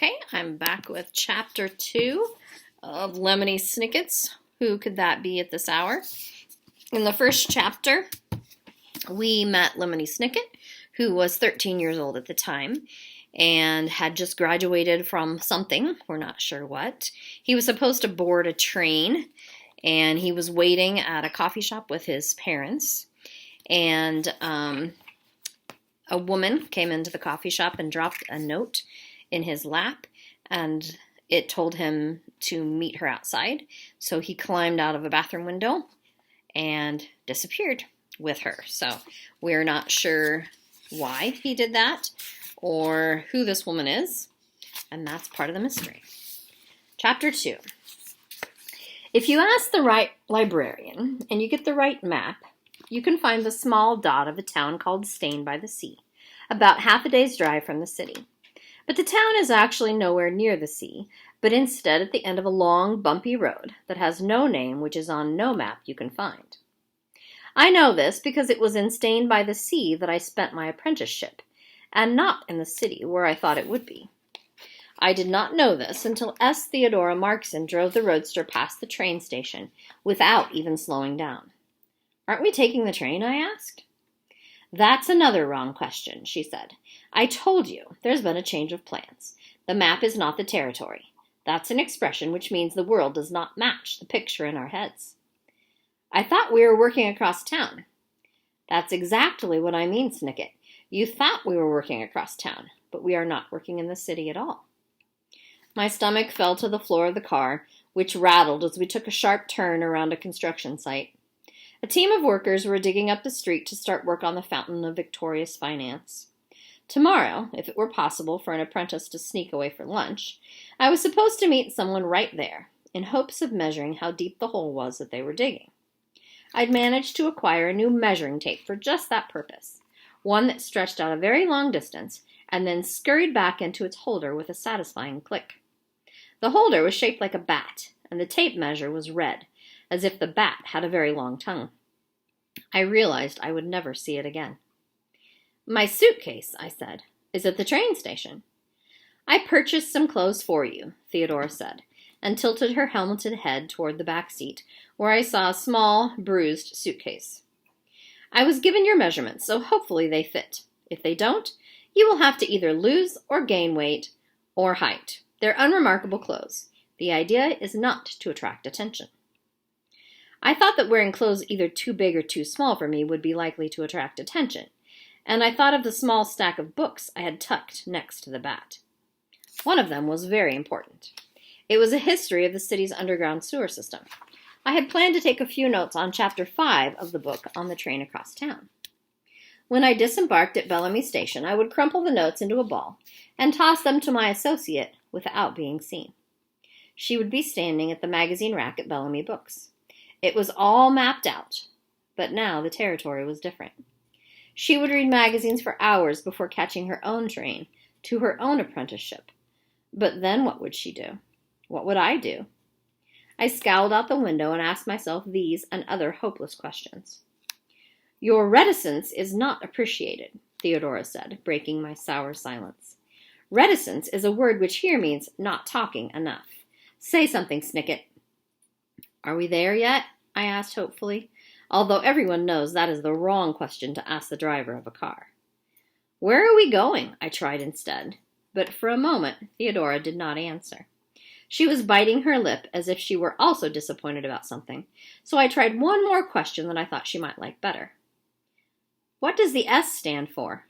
Okay, I'm back with Chapter 2 of Lemony Snicket's Who Could That Be at This Hour? In the first chapter, we met Lemony Snicket, who was 13 years old at the time and had just graduated from something, we're not sure what. He was supposed to board a train, and he was waiting at a coffee shop with his parents, and a woman came into the coffee shop and dropped a note in his lap, and it told him to meet her outside. So he climbed out of a bathroom window and disappeared with her. So we're not sure why he did that or who this woman is, and that's part of the mystery. Chapter 2. If you ask the right librarian and you get the right map, you can find the small dot of a town called Stane by the Sea, about half a day's drive from the city. But the town is actually nowhere near the sea, but instead at the end of a long, bumpy road that has no name, which is on no map you can find. I know this because it was in Stane by the Sea that I spent my apprenticeship, and not in the city where I thought it would be. I did not know this until Theodora Markson drove the roadster past the train station without even slowing down. "Aren't we taking the train?" I asked. "That's another wrong question," she said. "I told you there's been a change of plans. The map is not the territory. That's an expression which means the world does not match the picture in our heads." "I thought we were working across town." "That's exactly what I mean, Snicket. You thought we were working across town, but we are not working in the city at all." My stomach fell to the floor of the car, which rattled as we took a sharp turn around a construction site. A team of workers were digging up the street to start work on the fountain of victorious finance. Tomorrow, if it were possible for an apprentice to sneak away for lunch, I was supposed to meet someone right there, in hopes of measuring how deep the hole was that they were digging. I'd managed to acquire a new measuring tape for just that purpose, one that stretched out a very long distance and then scurried back into its holder with a satisfying click. The holder was shaped like a bat, and the tape measure was red, as if the bat had a very long tongue. I realized I would never see it again. "My suitcase," I said, "is at the train station." "I purchased some clothes for you," Theodora said, and tilted her helmeted head toward the back seat, where I saw a small, bruised suitcase. "I was given your measurements, so hopefully they fit. If they don't, you will have to either lose or gain weight or height. They're unremarkable clothes. The idea is not to attract attention." I thought that wearing clothes either too big or too small for me would be likely to attract attention, and I thought of the small stack of books I had tucked next to the bat. One of them was very important. It was a history of the city's underground sewer system. I had planned to take a few notes on Chapter 5 of the book on the train across town. When I disembarked at Bellamy Station, I would crumple the notes into a ball and toss them to my associate without being seen. She would be standing at the magazine rack at Bellamy Books. It was all mapped out, but now the territory was different. She would read magazines for hours before catching her own train to her own apprenticeship. But then what would she do? What would I do? I scowled out the window and asked myself these and other hopeless questions. "Your reticence is not appreciated," Theodora said, breaking my sour silence. "Reticence is a word which here means not talking enough. Say something, Snicket." "Are we there yet?" I asked hopefully, although everyone knows that is the wrong question to ask the driver of a car. "Where are we going?" I tried instead, but for a moment Theodora did not answer. She was biting her lip as if she were also disappointed about something, so I tried one more question that I thought she might like better. "What does the S stand for?"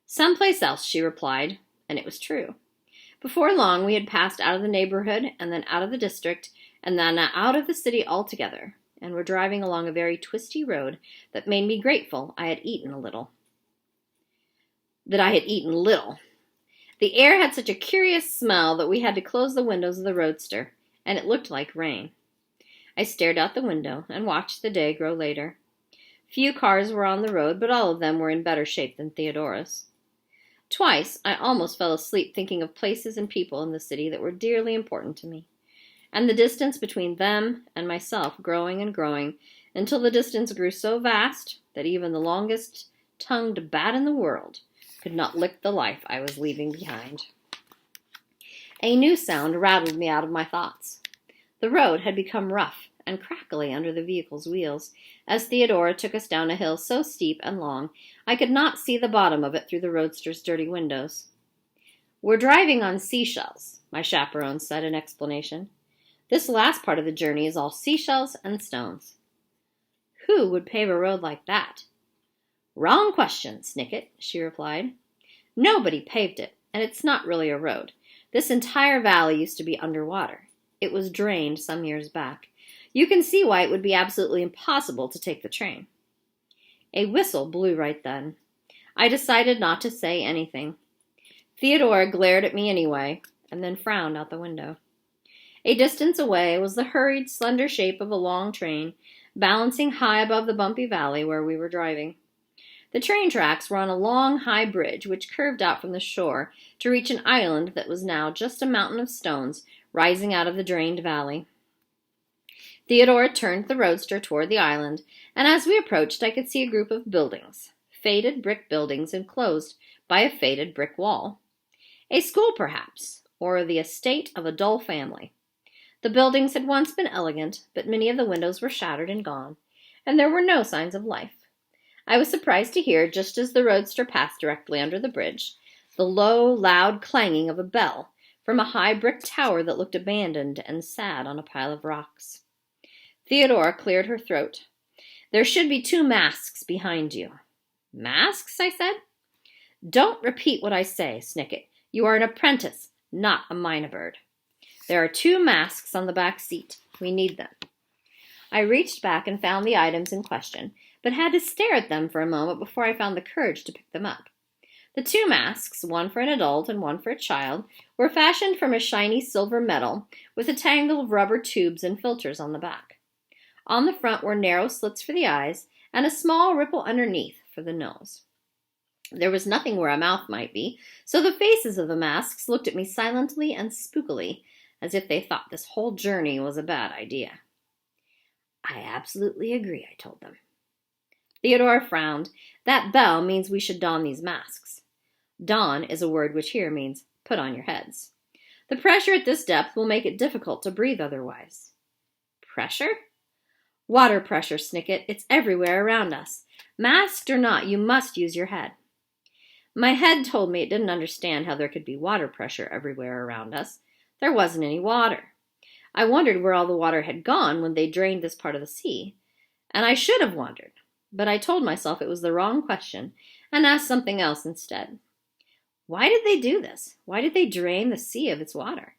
"Someplace else," she replied, and it was true. Before long we had passed out of the neighborhood and then out of the district and then out of the city altogether, and were driving along a very twisty road that made me grateful I had eaten little. The air had such a curious smell that we had to close the windows of the roadster, and it looked like rain. I stared out the window and watched the day grow later. Few cars were on the road, but all of them were in better shape than Theodora's. Twice I almost fell asleep thinking of places and people in the city that were dearly important to me, and the distance between them and myself growing and growing until the distance grew so vast that even the longest-tongued bat in the world could not lick the life I was leaving behind. A new sound rattled me out of my thoughts. The road had become rough and crackly under the vehicle's wheels, as Theodora took us down a hill so steep and long I could not see the bottom of it through the roadster's dirty windows. "We're driving on seashells," my chaperone said in explanation. "This last part of the journey is all seashells and stones." "Who would pave a road like that?" "Wrong question, Snicket," she replied. "Nobody paved it, and it's not really a road. This entire valley used to be underwater. It was drained some years back. You can see why it would be absolutely impossible to take the train." A whistle blew right then. I decided not to say anything. Theodora glared at me anyway, and then frowned out the window. A distance away was the hurried, slender shape of a long train, balancing high above the bumpy valley where we were driving. The train tracks were on a long, high bridge which curved out from the shore to reach an island that was now just a mountain of stones rising out of the drained valley. Theodora turned the roadster toward the island, and as we approached I could see a group of buildings, faded brick buildings enclosed by a faded brick wall. A school, perhaps, or the estate of a dull family. The buildings had once been elegant, but many of the windows were shattered and gone, and there were no signs of life. I was surprised to hear, just as the roadster passed directly under the bridge, the low, loud clanging of a bell from a high brick tower that looked abandoned and sad on a pile of rocks. Theodora cleared her throat. "There should be 2 masks behind you." "Masks?" I said. "Don't repeat what I say, Snicket. You are an apprentice, not a mynah bird. There are 2 masks on the back seat. We need them." I reached back and found the items in question, but had to stare at them for a moment before I found the courage to pick them up. The 2 masks, one for an adult and one for a child, were fashioned from a shiny silver metal with a tangle of rubber tubes and filters on the back. On the front were narrow slits for the eyes and a small ripple underneath for the nose. There was nothing where a mouth might be, so the faces of the masks looked at me silently and spookily, as if they thought this whole journey was a bad idea. "I absolutely agree," I told them. Theodora frowned. "That bell means we should don these masks." Don is a word which here means put on your heads. "The pressure at this depth will make it difficult to breathe otherwise." "Pressure?" "Water pressure, Snicket. It's everywhere around us. Masked or not, you must use your head." My head told me it didn't understand how there could be water pressure everywhere around us. There wasn't any water. I wondered where all the water had gone when they drained this part of the sea. And I should have wondered, but I told myself it was the wrong question and asked something else instead. Why did they do this? Why did they drain the sea of its water?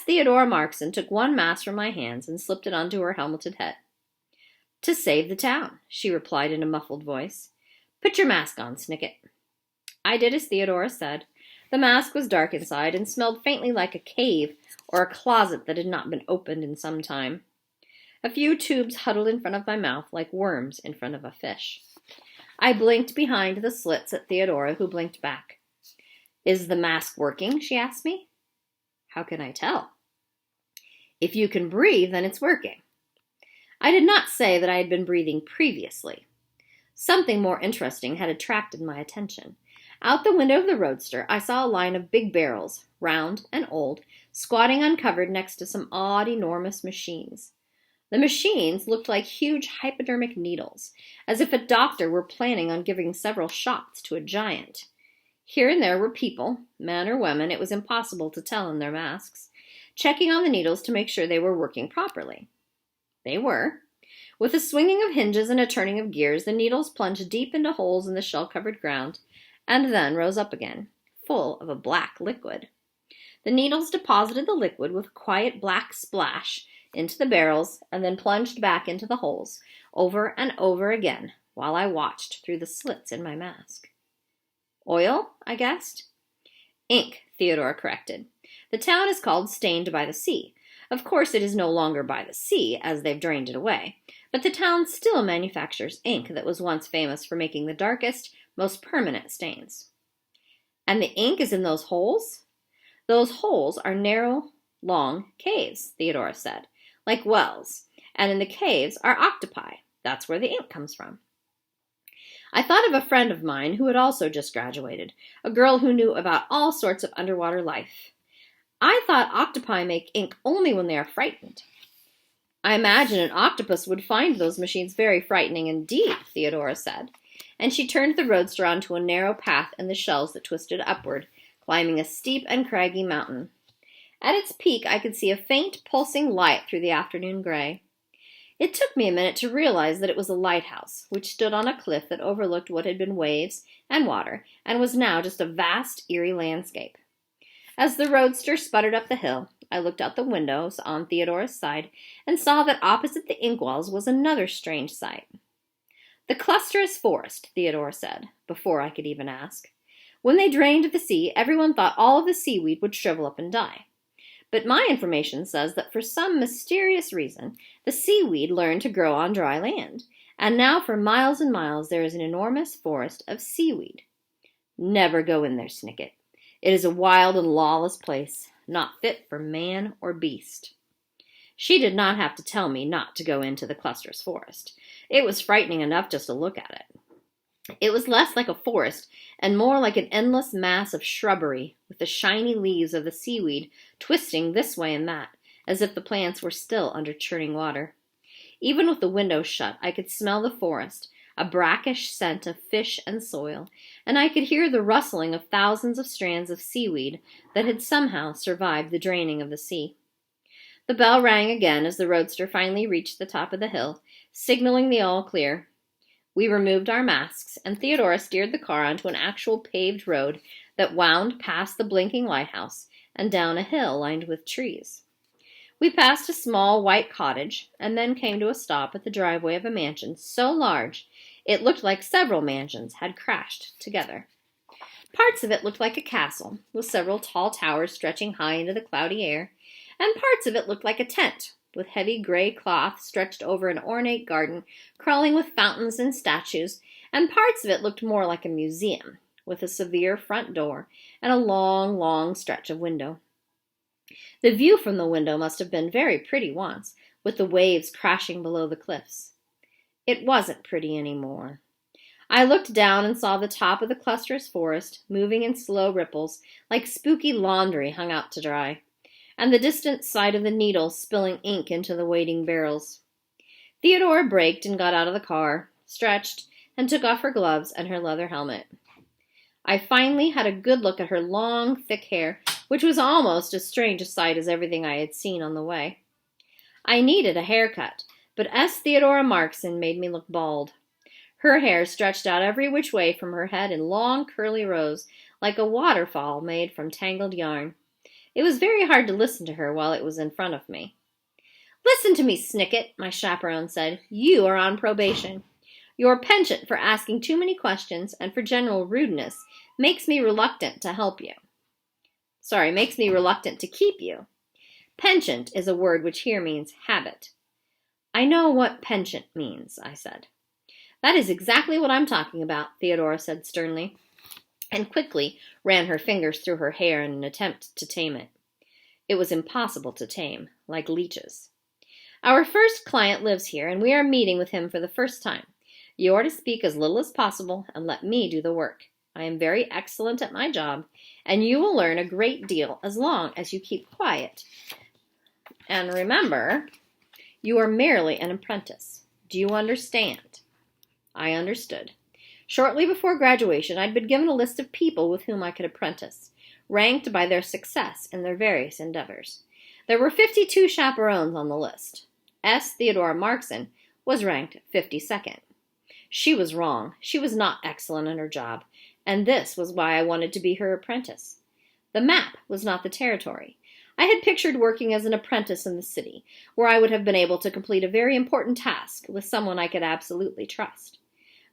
Theodora Markson took 1 mask from my hands and slipped it onto her helmeted head. "To save the town," she replied in a muffled voice. "Put your mask on, Snicket." I did as Theodora said. The mask was dark inside and smelled faintly like a cave or a closet that had not been opened in some time. A few tubes huddled in front of my mouth like worms in front of a fish. I blinked behind the slits at Theodora, who blinked back. "Is the mask working?" she asked me. "How can I tell?" "If you can breathe, then it's working." I did not say that I had been breathing previously. Something more interesting had attracted my attention. Out the window of the roadster, I saw a line of big barrels, round and old, squatting uncovered next to some odd, enormous machines. The machines looked like huge hypodermic needles, as if a doctor were planning on giving several shots to a giant. Here and there were people, men or women, it was impossible to tell in their masks, checking on the needles to make sure they were working properly. They were. With a swinging of hinges and a turning of gears, the needles plunged deep into holes in the shell-covered ground, and then rose up again, full of a black liquid. The needles deposited the liquid with a quiet black splash into the barrels and then plunged back into the holes, over and over again, while I watched through the slits in my mask. "Oil?" I guessed. "Ink," Theodora corrected. "The town is called Stained by the Sea. Of course it is no longer by the sea, as they've drained it away, but the town still manufactures ink that was once famous for making the darkest, most permanent stains." "And the ink is in those holes?" "Those holes are narrow, long caves," Theodora said, "like wells, and in the caves are octopi. That's where the ink comes from." I thought of a friend of mine who had also just graduated, a girl who knew about all sorts of underwater life. I thought octopi make ink only when they are frightened. I imagine an octopus would find those machines very frightening indeed, Theodora said, and she turned the roadster onto a narrow path in the shells that twisted upward, climbing a steep and craggy mountain. At its peak, I could see a faint, pulsing light through the afternoon gray. It took me a minute to realize that it was a lighthouse, which stood on a cliff that overlooked what had been waves and water, and was now just a vast, eerie landscape. As the roadster sputtered up the hill, I looked out the windows on Theodora's side and saw that opposite the inkwells was another strange sight. The cluster is forest, Theodora said, before I could even ask. When they drained the sea, everyone thought all of the seaweed would shrivel up and die. But my information says that for some mysterious reason, the seaweed learned to grow on dry land, and now for miles and miles there is an enormous forest of seaweed. Never go in there, Snicket. It is a wild and lawless place, not fit for man or beast. She did not have to tell me not to go into the cluster's forest. It was frightening enough just to look at it. It was less like a forest and more like an endless mass of shrubbery, with the shiny leaves of the seaweed twisting this way and that, as if the plants were still under churning water. Even with the windows shut, I could smell the forest, a brackish scent of fish and soil, and I could hear the rustling of thousands of strands of seaweed that had somehow survived the draining of the sea. The bell rang again as the roadster finally reached the top of the hill, signaling the all clear. We removed our masks, and Theodora steered the car onto an actual paved road that wound past the blinking lighthouse and down a hill lined with trees. We passed a small white cottage and then came to a stop at the driveway of a mansion so large it looked like several mansions had crashed together. Parts of it looked like a castle, with several tall towers stretching high into the cloudy air, and parts of it looked like a tent, with heavy gray cloth stretched over an ornate garden crawling with fountains and statues, and parts of it looked more like a museum, with a severe front door and a long, long stretch of window. The view from the window must have been very pretty once, with the waves crashing below the cliffs. It wasn't pretty anymore. I looked down and saw the top of the cluster's forest moving in slow ripples, like spooky laundry hung out to dry, and the distant side of the Needle spilling ink into the waiting barrels. Theodora braked and got out of the car, stretched, and took off her gloves and her leather helmet. I finally had a good look at her long, thick hair, which was almost as strange a sight as everything I had seen on the way. I needed a haircut, but S. Theodora Markson made me look bald. Her hair stretched out every which way from her head in long, curly rows, like a waterfall made from tangled yarn. It was very hard to listen to her while it was in front of me. "Listen to me, Snicket," my chaperone said. "You are on probation. Your penchant for asking too many questions and for general rudeness makes me reluctant to help you. Makes me reluctant to keep you. Penchant is a word which here means habit." "I know what penchant means," I said. "That is exactly what I'm talking about," Theodora said sternly, and quickly ran her fingers through her hair in an attempt to tame it. It was impossible to tame, like leeches. "Our first client lives here, and we are meeting with him for the first time. You are to speak as little as possible and let me do the work. I am very excellent at my job, and you will learn a great deal as long as you keep quiet. And remember, you are merely an apprentice. Do you understand?" I understood. Shortly before graduation, I'd been given a list of people with whom I could apprentice, ranked by their success in their various endeavors. There were 52 chaperones on the list. S. Theodora Markson was ranked 52nd. She was wrong. She was not excellent in her job, and this was why I wanted to be her apprentice. The map was not the territory. I had pictured working as an apprentice in the city, where I would have been able to complete a very important task with someone I could absolutely trust.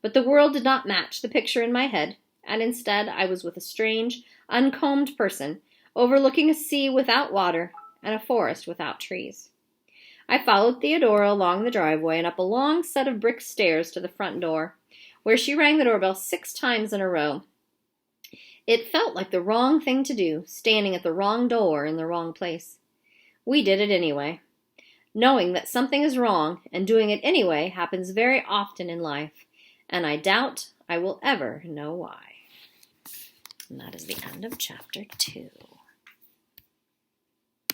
But the world did not match the picture in my head, and instead I was with a strange, uncombed person, overlooking a sea without water and a forest without trees. I followed Theodora along the driveway and up a long set of brick stairs to the front door, where she rang the doorbell 6 times in a row. It felt like the wrong thing to do, standing at the wrong door in the wrong place. We did it anyway. Knowing that something is wrong and doing it anyway happens very often in life, and I doubt I will ever know why. And that is the end of chapter 2.